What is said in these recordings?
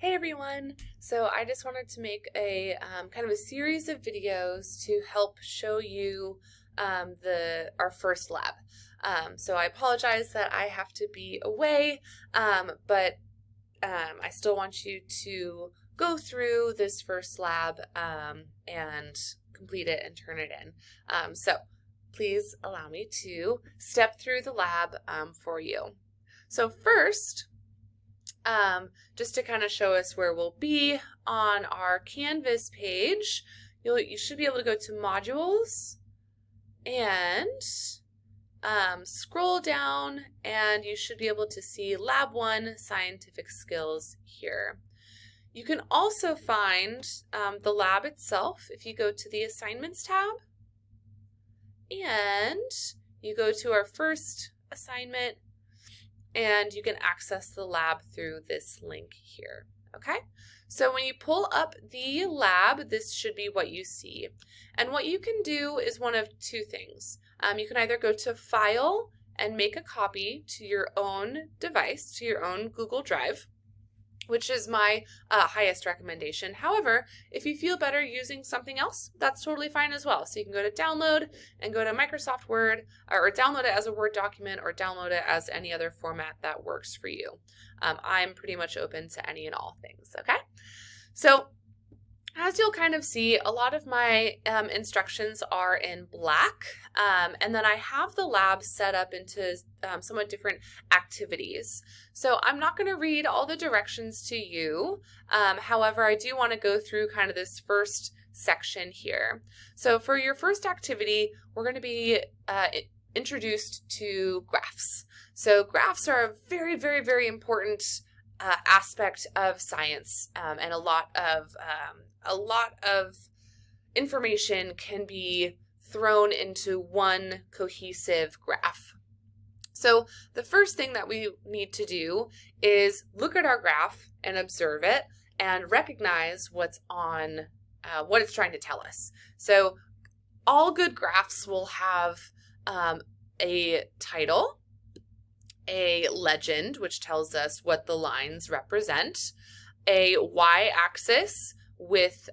Hey everyone! So I just wanted to make a kind of a series of videos to help show you our first lab. So I apologize that I have to be away, but I still want you to go through this first lab and complete it and turn it in. So please allow me to step through the lab for you. So first, just to kind of show us where we'll be on our Canvas page, you should be able to go to Modules and scroll down, and you should be able to see Lab 1 Scientific Skills here. You can also find the lab itself if you go to the Assignments tab, and you go to our first assignment, and you can access the lab through this link here, okay? So when you pull up the lab, this should be what you see. And what you can do is one of two things. You can either go to File and make a copy to your own device, to your own Google Drive, which is my highest recommendation. However, if you feel better using something else, that's totally fine as well. So you can go to Download and go to Microsoft Word, or download it as a Word document, or download it as any other format that works for you. I'm pretty much open to any and all things, okay? So as you'll kind of see, a lot of my instructions are in black, and then I have the lab set up into somewhat different activities. So I'm not going to read all the directions to you. However, I do want to go through kind of this first section here. So for your first activity, we're going to be introduced to graphs. So graphs are a very, very, very important aspect of science, and a lot of information can be thrown into one cohesive graph. So the first thing that we need to do is look at our graph and observe it and recognize what's on what it's trying to tell us. So all good graphs will have a title, a legend, which tells us what the lines represent, a y-axis with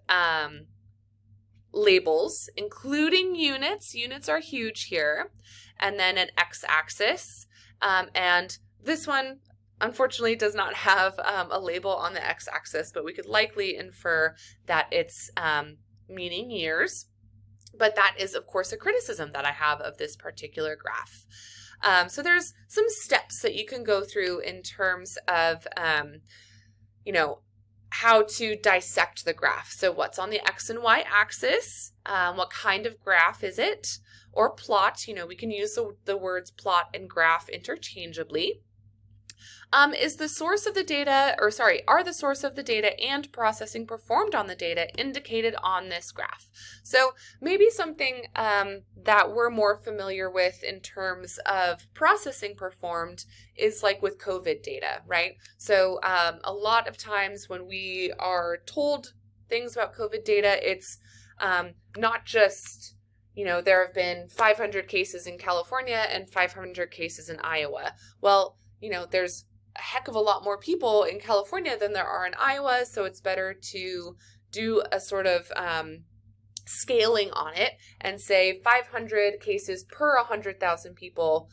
labels, including units. Units are huge here. And then an x-axis. And this one, unfortunately, does not have a label on the x-axis, but we could likely infer that it's meaning years. But that is, of course, a criticism that I have of this particular graph. So there's some steps that you can go through in terms of, how to dissect the graph. So what's on the x and y axis? What kind of graph is it? Or plot, we can use the words plot and graph interchangeably. Is the source of the data, are the source of the data and processing performed on the data indicated on this graph? So maybe something that we're more familiar with in terms of processing performed is like with COVID data, right? So a lot of times when we are told things about COVID data, it's not just, there have been 500 cases in California and 500 cases in Iowa. Well, there's a heck of a lot more people in California than there are in Iowa, so it's better to do a sort of scaling on it and say 500 cases per 100,000 people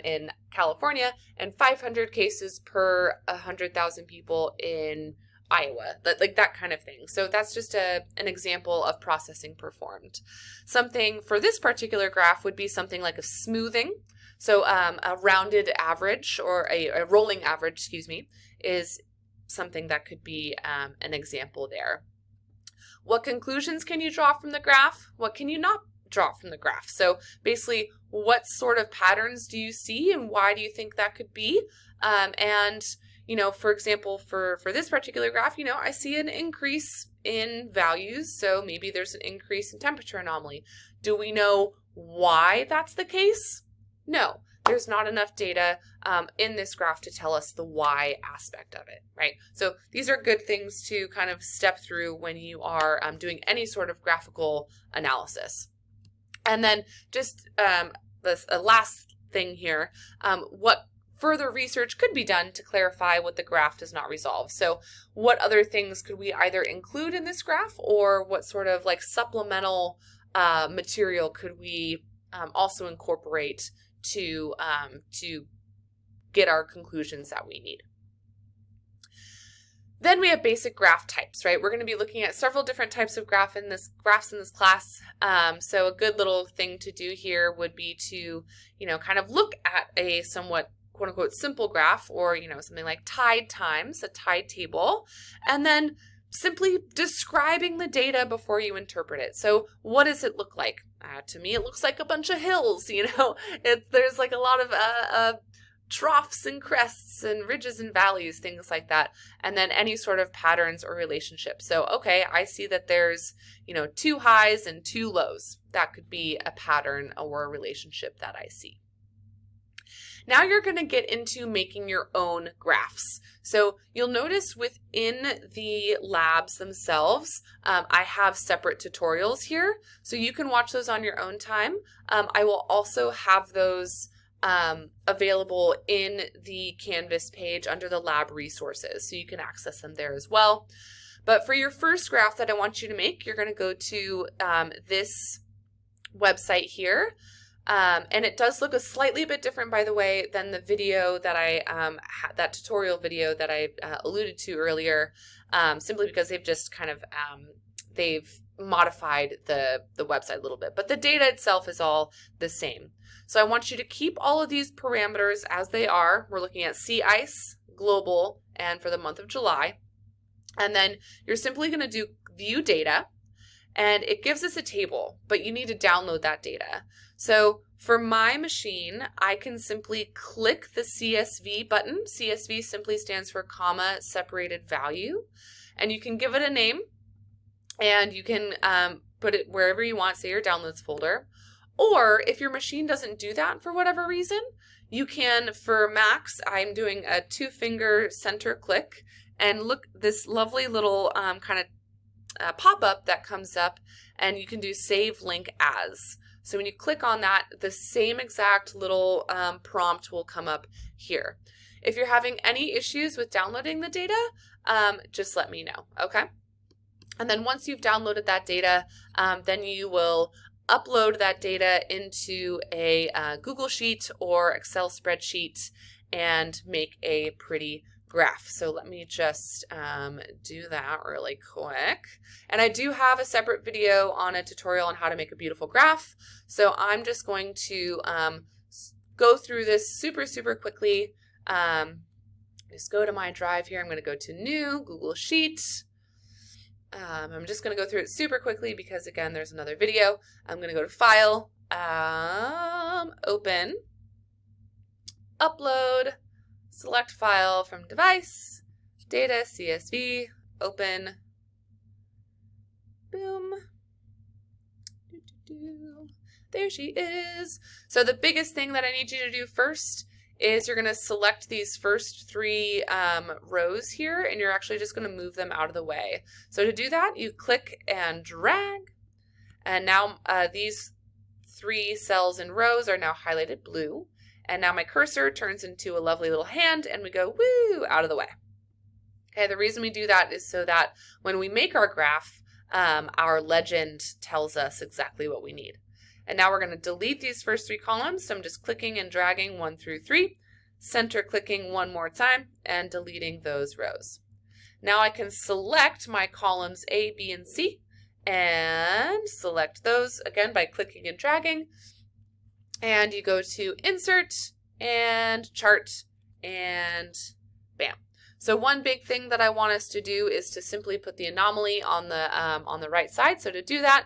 in California and 500 cases per 100,000 people in Iowa, like that kind of thing. So that's just an example of processing performed. Something for this particular graph would be something like a smoothing. So a rounded average, or a rolling average, is something that could be an example there. What conclusions can you draw from the graph? What can you not draw from the graph? So basically, what sort of patterns do you see, and why do you think that could be? For example, for this particular graph, I see an increase in values, so maybe there's an increase in temperature anomaly. Do we know why that's the case? No, there's not enough data in this graph to tell us the why aspect of it, right? So these are good things to kind of step through when you are doing any sort of graphical analysis. And then just this last thing here, what further research could be done to clarify what the graph does not resolve. So what other things could we either include in this graph, or what sort of like supplemental material could we also incorporate to get our conclusions that we need. Then we have basic graph types, right? We're going to be looking at several different types of graphs in this class. So a good little thing to do here would be to, kind of look at a somewhat quote unquote simple graph, or, something like tide times, a tide table, and then simply describing the data before you interpret it. So what does it look like? To me, it looks like a bunch of hills, there's like a lot of troughs and crests and ridges and valleys, things like that. And then any sort of patterns or relationships. So, okay, I see that there's, 2 highs and 2 lows. That could be a pattern or a relationship that I see. Now you're going to get into making your own graphs. So you'll notice within the labs themselves, I have separate tutorials here. So you can watch those on your own time. I will also have those available in the Canvas page under the lab resources, so you can access them there as well. But for your first graph that I want you to make, you're going to go to this website here. And it does look a slightly bit different, by the way, than the video that that tutorial video that I alluded to earlier, simply because they've just kind of, they've modified the website a little bit, but the data itself is all the same. So I want you to keep all of these parameters as they are. We're looking at sea ice, global, and for the month of July. And then you're simply going to do view data, and it gives us a table, but you need to download that data. So for my machine, I can simply click the CSV button. CSV simply stands for comma separated value, and you can give it a name, and you can put it wherever you want, say your downloads folder. Or if your machine doesn't do that for whatever reason, you can, for Macs, I'm doing a 2-finger center click, and look, this lovely little kind of pop-up that comes up, and you can do save link as. So when you click on that, the same exact little prompt will come up here. If you're having any issues with downloading the data, just let me know, okay? And then once you've downloaded that data, then you will upload that data into a Google Sheet or Excel spreadsheet and make a pretty graph. So let me just do that really quick. And I do have a separate video on a tutorial on how to make a beautiful graph. So I'm just going to go through this super quickly. Just go to my drive here. I'm going to go to New, Google Sheet. I'm just going to go through it super quickly because, again, there's another video. I'm going to go to File, Open, Upload, select File from Device, Data, CSV, Open, boom. There she is. So the biggest thing that I need you to do first is you're going to select these first 3 rows here, and you're actually just going to move them out of the way. So to do that, you click and drag, and now these 3 cells and rows are now highlighted blue, and now my cursor turns into a lovely little hand, and we go woo out of the way. Okay, the reason we do that is so that when we make our graph, our legend tells us exactly what we need. And now we're going to delete these first 3 columns. So I'm just clicking and dragging 1 through 3, center clicking 1 more time, and deleting those rows. Now I can select my columns A, B, and C, and select those again by clicking and dragging. And you go to Insert and Chart, and bam. So one big thing that I want us to do is to simply put the anomaly on the right side. So to do that,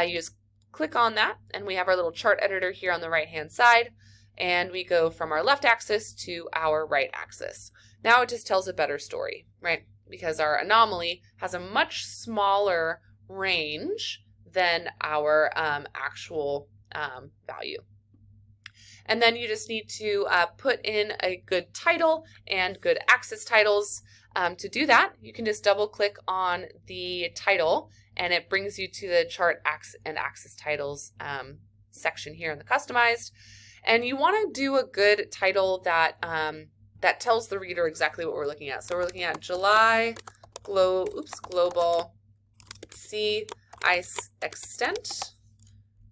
you just click on that, and we have our little chart editor here on the right hand side, and we go from our left axis to our right axis. Now it just tells a better story, right? Because our anomaly has a much smaller range than our actual value. And then you just need to put in a good title and good axis titles. To do that, you can just double click on the title, and it brings you to the chart and axis titles section here in the customized. And you want to do a good title that that tells the reader exactly what we're looking at. So we're looking at July global sea ice extent,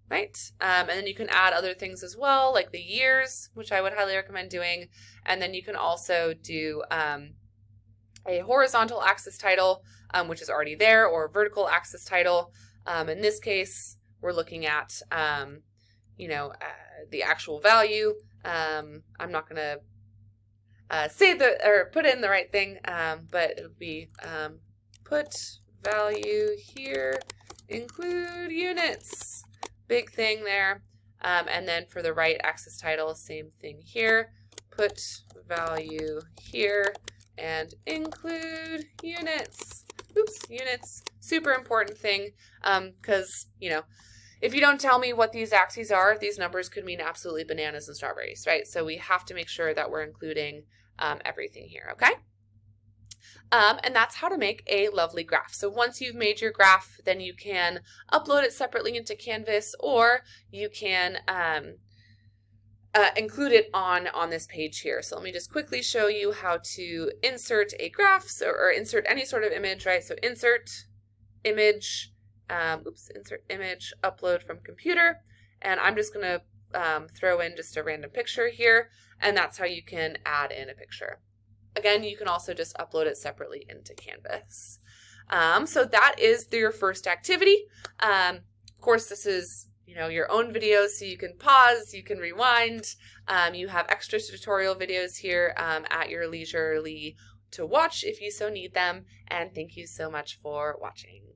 right? And then you can add other things as well, like the years, which I would highly recommend doing. And then you can also do a horizontal axis title, which is already there, or a vertical axis title. In this case, we're looking at, the actual value. I'm not going to put in the right thing, but it'll be put value here, include units, big thing there. And then for the right axis title, same thing here, put value here and include units. Oops, units, super important thing, because, if you don't tell me what these axes are, these numbers could mean absolutely bananas and strawberries, right? So we have to make sure that we're including everything here, okay? And that's how to make a lovely graph. So once you've made your graph, then you can upload it separately into Canvas, or you can include it on this page here. So let me just quickly show you how to insert a graph, or insert any sort of image, right? So insert image, insert image, upload from computer, and I'm just going to throw in just a random picture here, and that's how you can add in a picture. Again, you can also just upload it separately into Canvas. So that is your first activity. Of course, this is your own videos, so you can pause, you can rewind. You have extra tutorial videos here at your leisure to watch if you so need them. And thank you so much for watching.